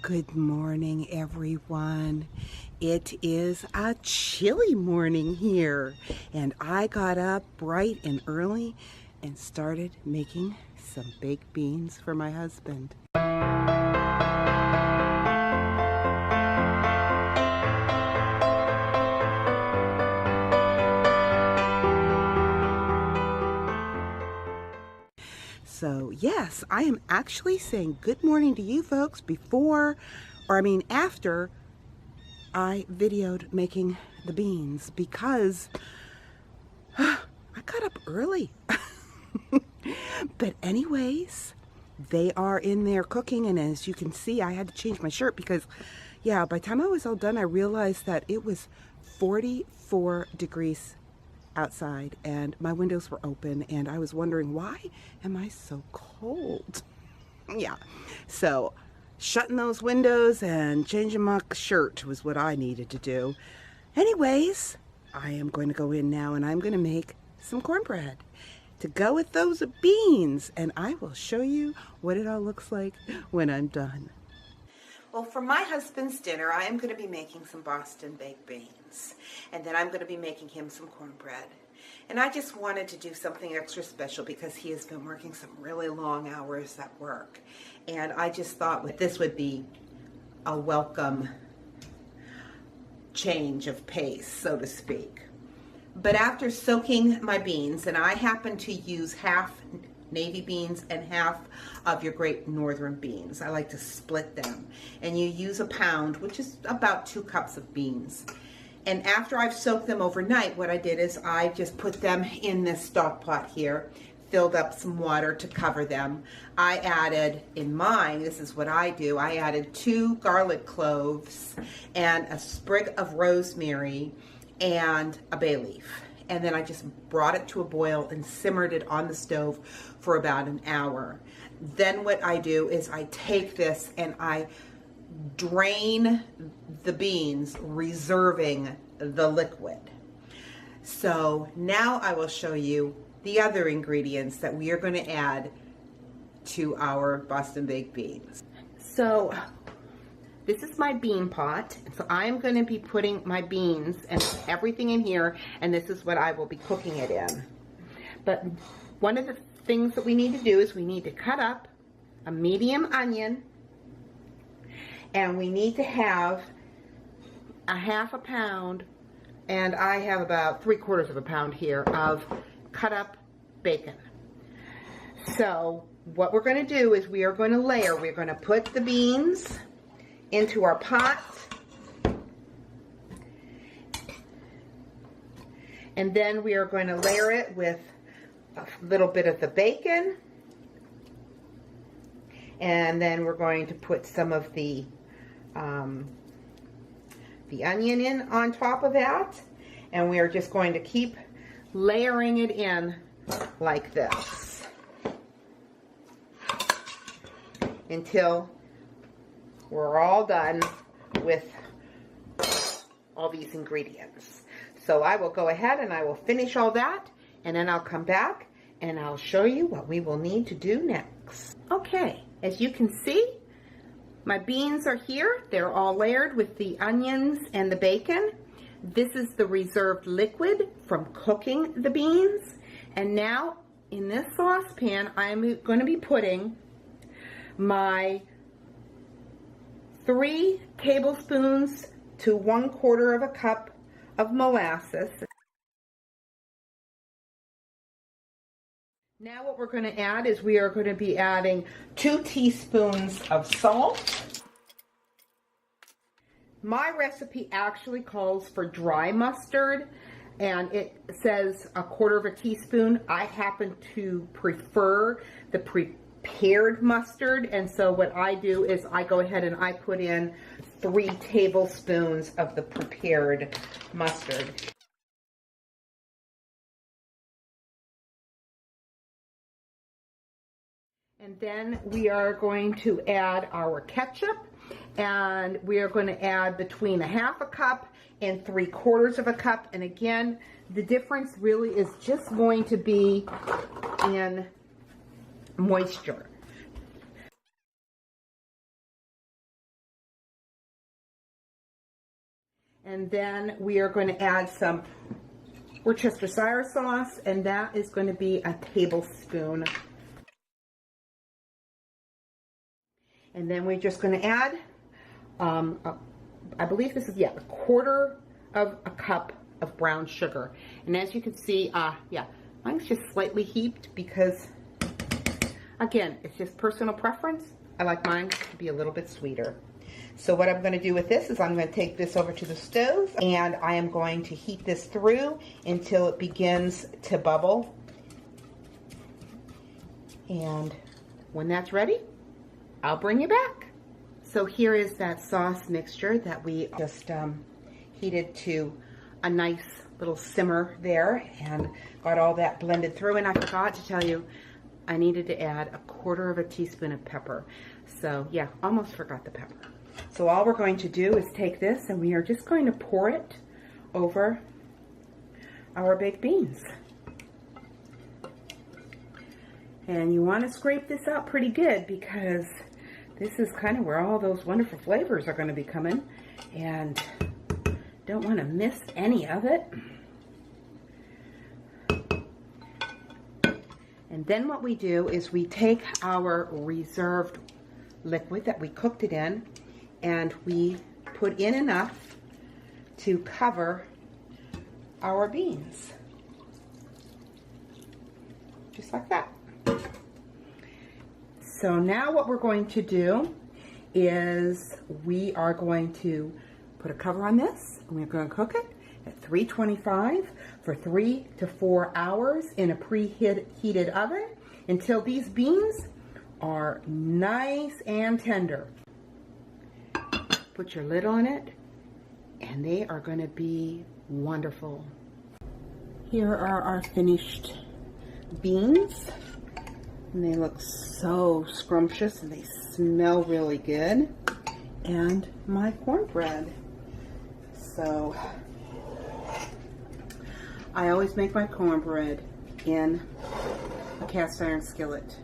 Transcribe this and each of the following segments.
Good morning, everyone. It is a chilly morning here, and I got up bright and early and started making some baked beans for my husband. So yes, I am actually saying good morning to you folks after I videoed making the beans because I got up early. But anyways, they are in there cooking, and as you can see, I had to change my shirt because, yeah, by the time I was all done, I realized that it was 44 degrees outside and my windows were open, and I was wondering, why am I so cold? Yeah, so shutting those windows and changing my shirt was what I needed to do. Anyways, I am going to go in now and I'm going to make some cornbread to go with those beans, and I will show you what it all looks like when I'm done. Well, for my husband's dinner, I am going to be making some Boston baked beans, and then I'm going to be making him some cornbread. And I just wanted to do something extra special because he has been working some really long hours at work. And I just thought that this would be a welcome change of pace, so to speak. But after soaking my beans, and I happen to use half navy beans and half of your great northern beans. I like to split them. And you use a pound, which is about 2 cups of beans. And after I've soaked them overnight, what I did is I just put them in this stock pot here, filled up some water to cover them. I added, in mine, this is what I do, I added 2 garlic cloves and a sprig of rosemary and a bay leaf. And then I just brought it to a boil and simmered it on the stove for about an hour. Then what I do is I take this and I drain the beans, reserving the liquid. So now I will show you the other ingredients that we are going to add to our Boston baked beans. So this is my bean pot. So I am going to be putting my beans and everything in here, and this is what I will be cooking it in. But one of the things that we need to do is we need to cut up a medium onion, and we need to have a half a pound, and I have about 3/4 of a pound here of cut up bacon. So what we're going to do is we are going to layer. We're going to put the beans into our pot, and then we are going to layer it with a little bit of the bacon, and then we're going to put some of the onion in on top of that, and we are just going to keep layering it in like this until we're all done with all these ingredients. So I will go ahead and I will finish all that, and then I'll come back and I'll show you what we will need to do next. Okay, as you can see, my beans are here. They're all layered with the onions and the bacon. This is the reserved liquid from cooking the beans. And now in this saucepan, I'm going to be putting my 3 tablespoons to 1/4 of a cup of molasses. Now what we're going to add is we are going to be adding 2 teaspoons of salt. My recipe actually calls for dry mustard, and it says 1/4 teaspoon. I happen to prefer the prepared mustard, and so what I do is I go ahead and I put in 3 tablespoons of the prepared mustard. And then we are going to add our ketchup, and we are going to add between 1/2 cup and 3/4 cup. And again, the difference really is just going to be in moisture. And then we are going to add some Worcestershire sauce, and that is going to be a tablespoon. And then we're just going to add, I believe this is, a quarter of a cup of brown sugar. And as you can see, mine's just slightly heaped because, again, it's just personal preference. I like mine to be a little bit sweeter. So what I'm going to do with this is I'm going to take this over to the stove, and I am going to heat this through until it begins to bubble. And when that's ready, I'll bring you back. So here is that sauce mixture that we just heated to a nice little simmer there, and got all that blended through. And I forgot to tell you, I needed to add a quarter of a teaspoon of pepper. So yeah, almost forgot the pepper. So all we're going to do is take this, and we are just going to pour it over our baked beans. And you want to scrape this out pretty good, because this is kind of where all those wonderful flavors are going to be coming, and don't want to miss any of it. And then what we do is we take our reserved liquid that we cooked it in, and we put in enough to cover our beans. Just like that. So now what we're going to do is we are going to put a cover on this, and we're going to cook it at 325 for 3 to 4 hours in a preheated oven until these beans are nice and tender. Put your lid on it, and they are going to be wonderful. Here are our finished beans, and they look so scrumptious, and they smell really good. And my cornbread. So I always make my cornbread in a cast iron skillet.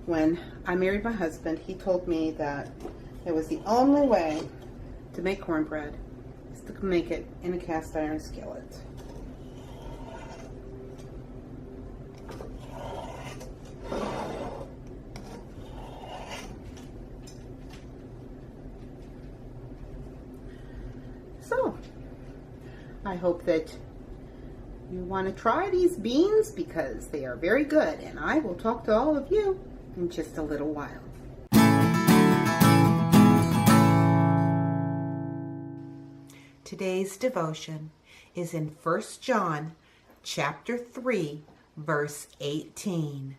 When I married my husband, he told me that it was the only way to make cornbread is to make it in a cast iron skillet. So, I hope that you want to try these beans, because they are very good, and I will talk to all of you in just a little while. Today's devotion is in 1 John chapter 3, verse 18.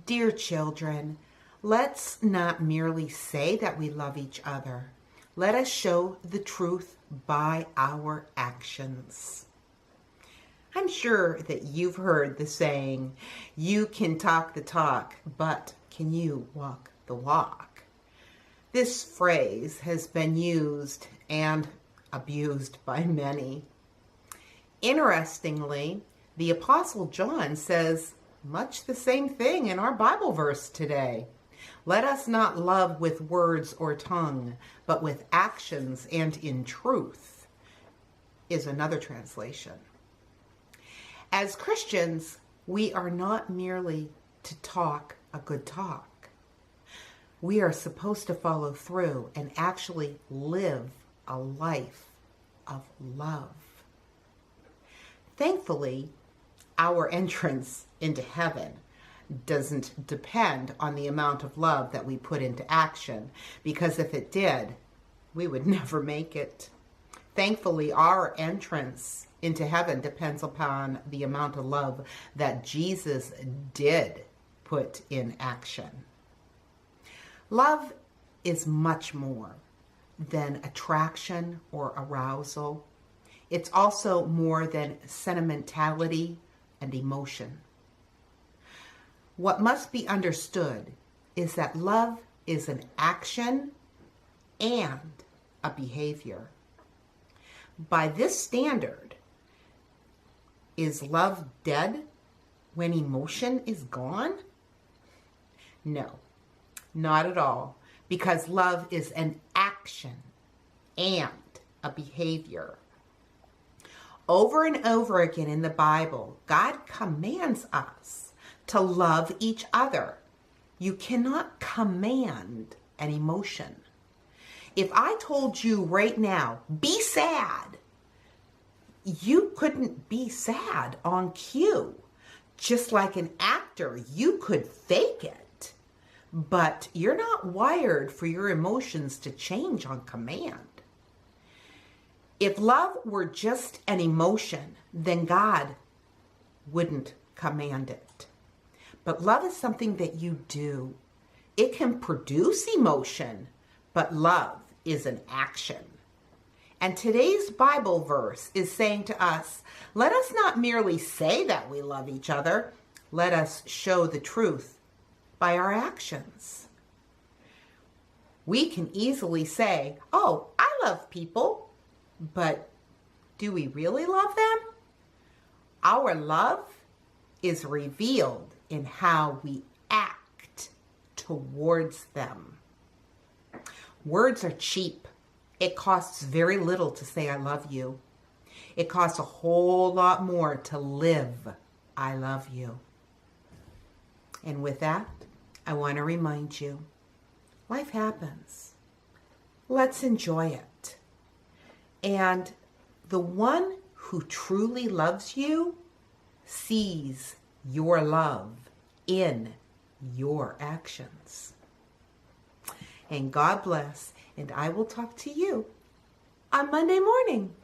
Dear children, let's not merely say that we love each other. Let us show the truth by our actions. I'm sure that you've heard the saying, you can talk the talk, but can you walk the walk? This phrase has been used and abused by many. Interestingly, the Apostle John says much the same thing in our Bible verse today. Let us not love with words or tongue, but with actions and in truth, is another translation. As Christians, we are not merely to talk a good talk. We are supposed to follow through and actually live a life of love. Thankfully, our entrance into heaven doesn't depend on the amount of love that we put into action, because if it did, we would never make it. Thankfully, our entrance into heaven depends upon the amount of love that Jesus did put in action. Love is much more than attraction or arousal. It's also more than sentimentality and emotion. What must be understood is that love is an action and a behavior. By this standard, is love dead when emotion is gone? No, not at all, because love is an action and a behavior. Over and over again in the Bible, God commands us to love each other. You cannot command an emotion. If I told you right now, be sad, you couldn't be sad on cue. Just like an actor, you could fake it, but you're not wired for your emotions to change on command. If love were just an emotion, then God wouldn't command it. But love is something that you do. It can produce emotion, but love is an action. And today's Bible verse is saying to us, let us not merely say that we love each other. Let us show the truth by our actions. We can easily say, oh, I love people. But do we really love them? Our love is revealed in how we act towards them. Words are cheap. It costs very little to say I love you. It costs a whole lot more to live I love you. And with that, I want to remind you, life happens. Let's enjoy it. And the one who truly loves you sees your love in your actions. And God bless, and I will talk to you on Monday morning.